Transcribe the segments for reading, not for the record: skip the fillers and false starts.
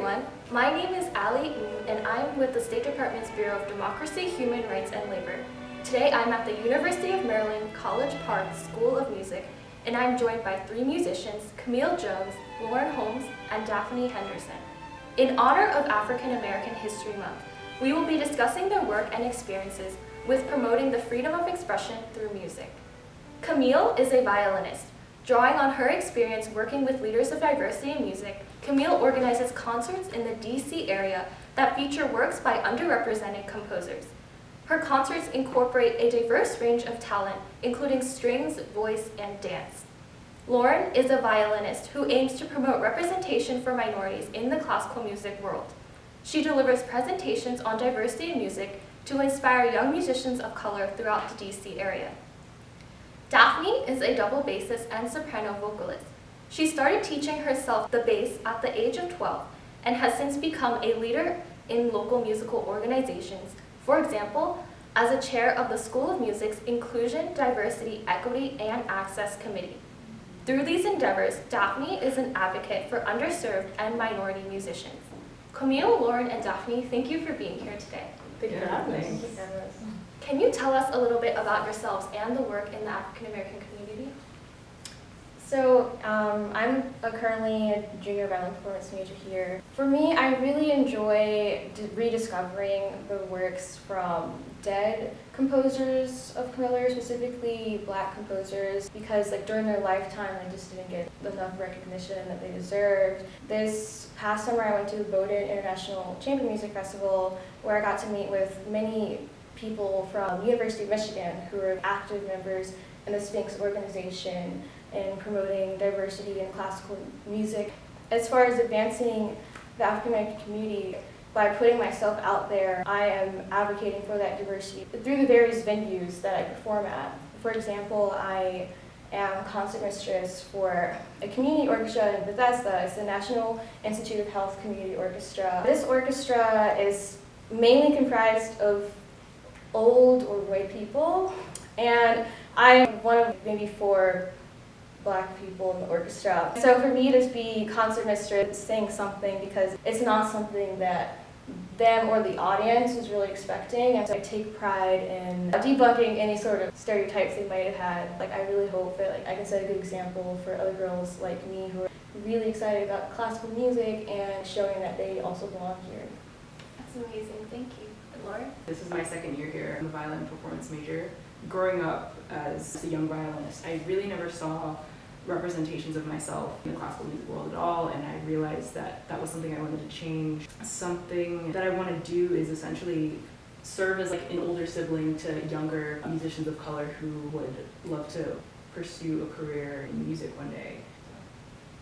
everyone. My name is Ali and I'm with the State Department's Bureau of Democracy, Human Rights, and Labor. Today I'm at the University of Maryland College Park School of Music, and I'm joined by three musicians, Camille Jones, Lauren Holmes, and Daphne Henderson. In honor of African American History Month, we will be discussing their work and experiences with promoting the freedom of expression through music. Camille is a violinist. Drawing on her experience working with leaders of diversity in music, Camille organizes concerts in the DC area that feature works by underrepresented composers. Her concerts incorporate a diverse range of talent, including strings, voice, and dance. Lauren is a violinist who aims to promote representation for minorities in the classical music world. She delivers presentations on diversity in music to inspire young musicians of color throughout the DC area. Daphne is a double bassist and soprano vocalist. She started teaching herself the bass at the age of 12 and has since become a leader in local musical organizations, for example, as a chair of the School of Music's Inclusion, Diversity, Equity, and Access Committee. Through these endeavors, Daphne is an advocate for underserved and minority musicians. Camille, Lauren, and Daphne, thank you for being here today. Thank you for having us. Can you tell us a little bit about yourselves and the work in the African American community? So I'm currently a junior violin performance major here. For me, I really enjoy rediscovering the works from dead composers of color, specifically Black composers, because during their lifetime, they just didn't get enough recognition that they deserved. This past summer, I went to the Bowdoin International Chamber Music Festival, where I got to meet with many people from the University of Michigan who are active members in the Sphinx organization and promoting diversity in classical music. As far as advancing the African American community, by putting myself out there, I am advocating for that diversity through the various venues that I perform at. For example, I am concertmistress for a community orchestra in Bethesda. It's the National Institute of Health Community Orchestra. This orchestra is mainly comprised of old or white people, and I'm one of maybe 4 Black people in the orchestra. So for me to be concertmistress, saying something because it's not something that them or the audience is really expecting, and so I take pride in debunking any sort of stereotypes they might have had. I really hope that I can set a good example for other girls like me who are really excited about classical music and showing that they also belong here. That's amazing, thank you. And Lauren? This is my second year here. I'm a violin performance major. Growing up as a young violinist, I really never saw representations of myself in the classical music world at all, and I realized that that was something I wanted to change. Something that I want to do is essentially serve as an older sibling to younger musicians of color who would love to pursue a career in music one day.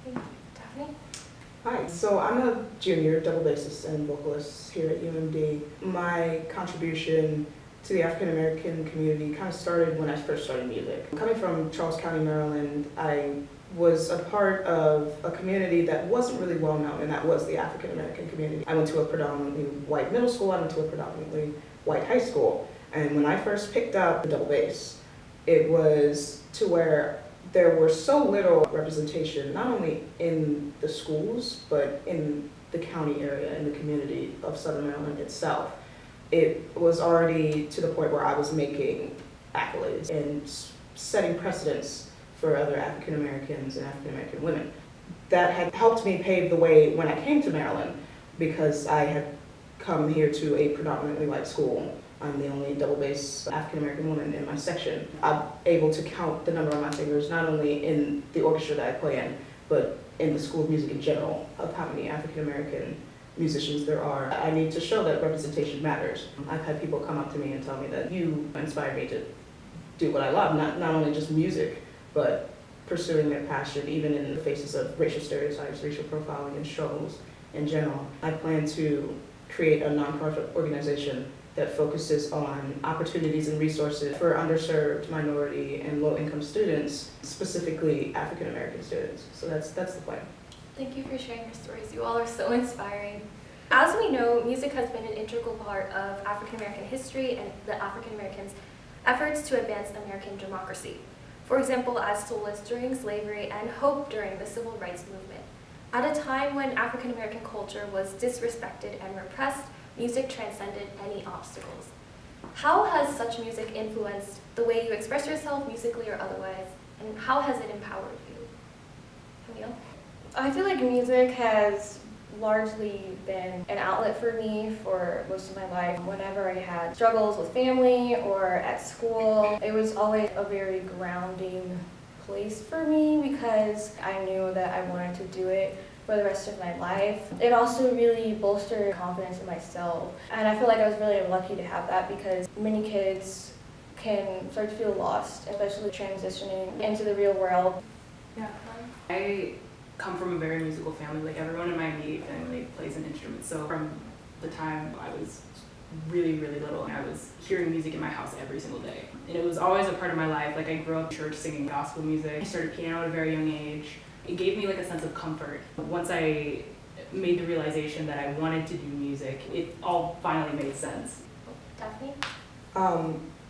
Thank you. Daphne? Hi, so I'm a junior double bassist and vocalist here at UMD. My contribution to the African American community kind of started when I first started music. Coming from Charles County, Maryland, I was a part of a community that wasn't really well known, and that was the African American community. I went to a predominantly white middle school, I went to a predominantly white high school, and when I first picked up the double bass, it was to where there were so little representation, not only in the schools, but in the county area, in the community of Southern Maryland itself. It was already to the point where I was making accolades and setting precedents for other African Americans and African American women. That had helped me pave the way when I came to Maryland, because I had come here to a predominantly white school. I'm the only double bass African American woman in my section. I'm able to count the number on my fingers, not only in the orchestra that I play in, but in the School of Music in general, of how many African American musicians there are. I need to show that representation matters. I've had people come up to me and tell me that you inspired me to do what I love, not only just music, but pursuing their passion, even in the faces of racial stereotypes, racial profiling, and struggles in general. I plan to create a nonprofit organization that focuses on opportunities and resources for underserved, minority, and low-income students, specifically African American students. So that's the plan. Thank you for sharing your stories. You all are so inspiring. As we know, music has been an integral part of African American history and the African Americans' efforts to advance American democracy. For example, as solace during slavery and hope during the civil rights movement. At a time when African American culture was disrespected and repressed, music transcended any obstacles. How has such music influenced the way you express yourself musically or otherwise, and how has it empowered you? Camille? I feel like music has largely been an outlet for me for most of my life. Whenever I had struggles with family or at school, it was always a very grounding place for me because I knew that I wanted to do it for the rest of my life. It also really bolstered confidence in myself, and I feel like I was really lucky to have that because many kids can start to feel lost, especially transitioning into the real world. Yeah. I come from a very musical family. Like everyone in my immediate family plays an instrument. So from the time I was really, really little, I was hearing music in my house every single day. And it was always a part of my life. Like I grew up in church singing gospel music. I started piano at a very young age. It gave me like a sense of comfort. Once I made the realization that I wanted to do music, it all finally made sense. Daphne?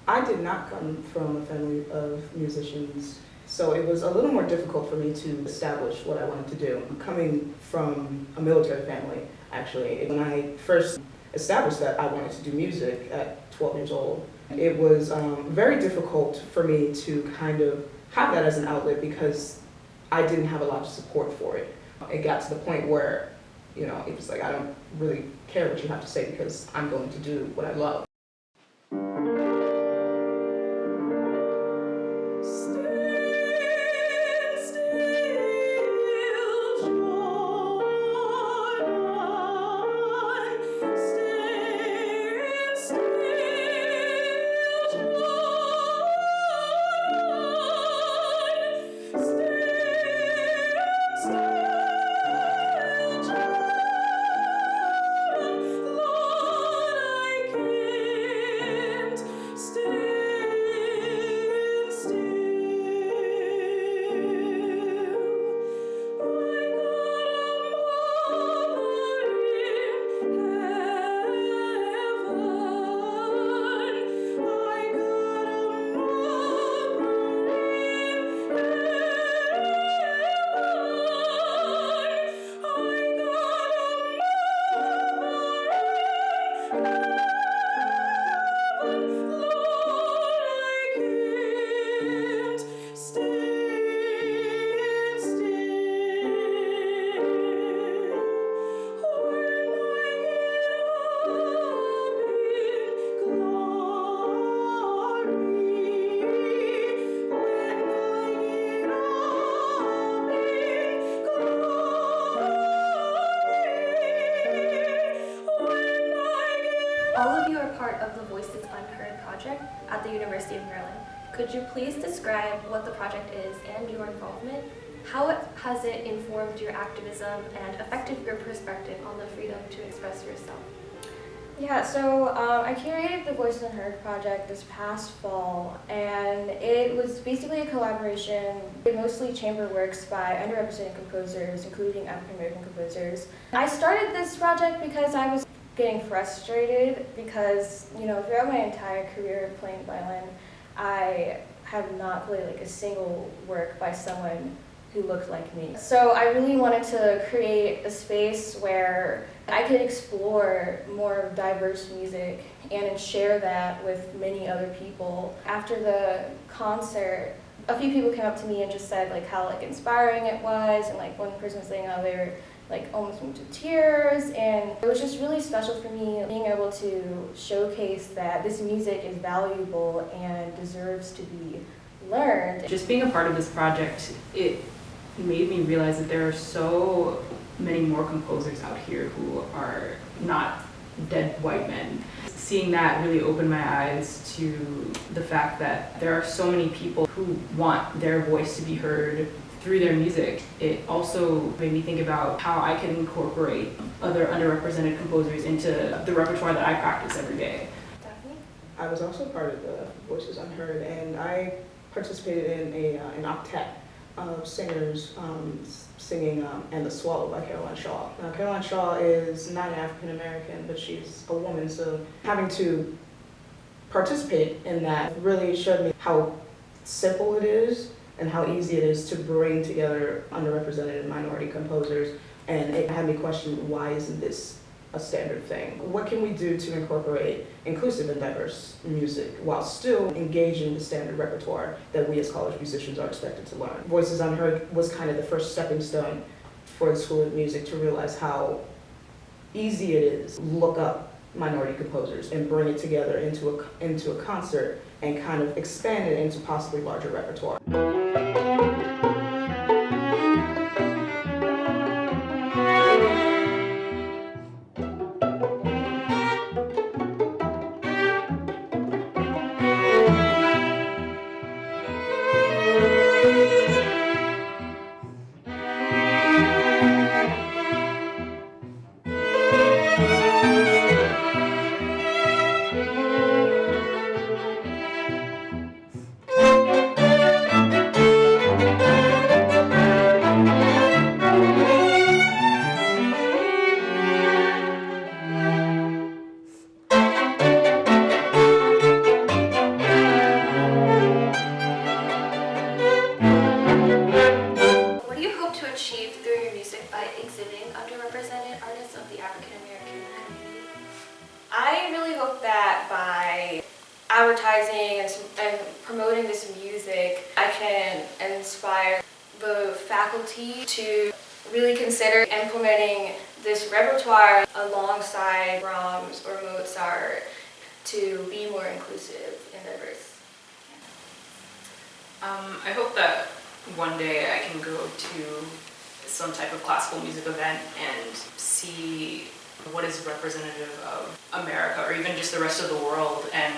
I did not come from a family of musicians, so it was a little more difficult for me to establish what I wanted to do. Coming from a military family, actually, when I first established that I wanted to do music at 12 years old, it was very difficult for me to kind of have that as an outlet because I didn't have a lot of support for it. It got to the point where, you know, it was like, I don't really care what you have to say because I'm going to do what I love. All of you are part of the Voices Unheard project at the University of Maryland. Could you please describe what the project is and your involvement? How has it informed your activism and affected your perspective on the freedom to express yourself? Yeah, so I curated the Voices Unheard project this past fall, and it was basically a collaboration, mostly chamber works by underrepresented composers, including African American composers. I started this project because I was getting frustrated because, you know, throughout my entire career playing violin, I have not played like a single work by someone who looked like me. So I really wanted to create a space where I could explore more diverse music and share that with many other people. After the concert, a few people came up to me and just said like how like inspiring it was, and like one person was saying how they were like almost moved to tears, and it was just really special for me being able to showcase that this music is valuable and deserves to be learned. Just being a part of this project, it made me realize that there are so many more composers out here who are not dead white men. Seeing that really opened my eyes to the fact that there are so many people who want their voice to be heard through their music. It also made me think about how I can incorporate other underrepresented composers into the repertoire that I practice every day. Daphne? I was also part of the Voices Unheard, and I participated in an octet of singers singing And the Swallow by Caroline Shaw. Now, Caroline Shaw is not an African American, but she's a woman, so having to participate in that really showed me how simple it is and how easy it is to bring together underrepresented and minority composers. And it had me question, why isn't this a standard thing? What can we do to incorporate inclusive and diverse music while still engaging the standard repertoire that we as college musicians are expected to learn? Voices Unheard was kind of the first stepping stone for the School of Music to realize how easy it is to look up minority composers and bring it together into a concert and kind of expand it into possibly larger repertoire. What do you hope to achieve through your music by exhibiting underrepresented artists of the African American community? I really hope that by advertising and promoting this music, I can inspire the faculty to really consider implementing this repertoire alongside Brahms or Mozart to be more inclusive and diverse. I hope that one day I can go to some type of classical music event and see what is representative of America or even just the rest of the world, and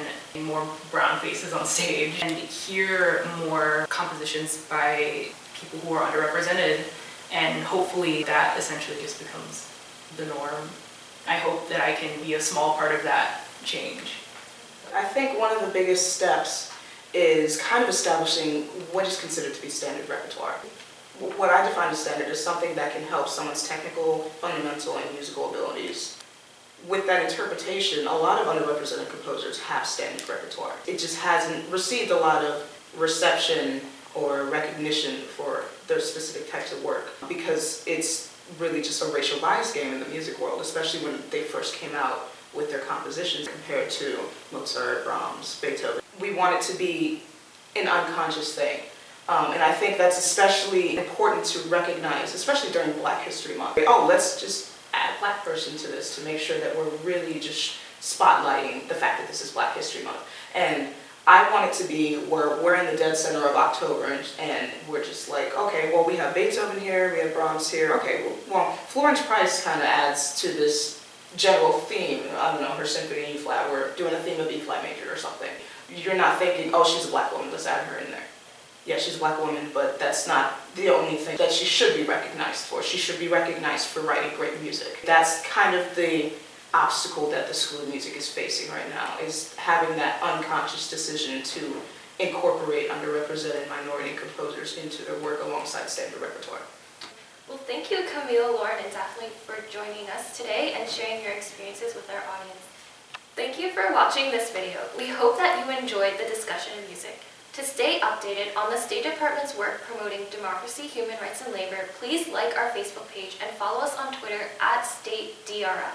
more brown faces on stage, and hear more compositions by people who are underrepresented, and hopefully that essentially just becomes the norm. I hope that I can be a small part of that change. I think one of the biggest steps is kind of establishing what is considered to be standard repertoire. What I define as standard is something that can help someone's technical, fundamental, and musical abilities. With that interpretation, a lot of underrepresented composers have standard repertoire. It just hasn't received a lot of reception or recognition for their specific types of work because it's really just a racial bias game in the music world, especially when they first came out with their compositions compared to Mozart, Brahms, Beethoven. We want it to be an unconscious thing. And I think that's especially important to recognize, especially during Black History Month. Oh, let's just add a Black person to this to make sure that we're really just spotlighting the fact that this is Black History Month. And I want it to be where we're in the dead center of October and we're just like, okay, well, we have Beethoven here, we have Brahms here. Okay, well, Florence Price kind of adds to this general theme. I don't know, her symphony in E flat, we're doing a theme of E flat major or something. You're not thinking, oh, she's a Black woman, let's add her in there. Yeah, she's a Black woman, but that's not the only thing that she should be recognized for. She should be recognized for writing great music. That's kind of the obstacle that the School of Music is facing right now, is having that unconscious decision to incorporate underrepresented minority composers into their work alongside standard repertoire. Well, thank you, Camille, Lauren, and Daphne, for joining us today and sharing your experiences with our audience. Thank you for watching this video. We hope that you enjoyed the discussion of music. To stay updated on the State Department's work promoting democracy, human rights, and labor, please like our Facebook page and follow us on Twitter @StateDRL.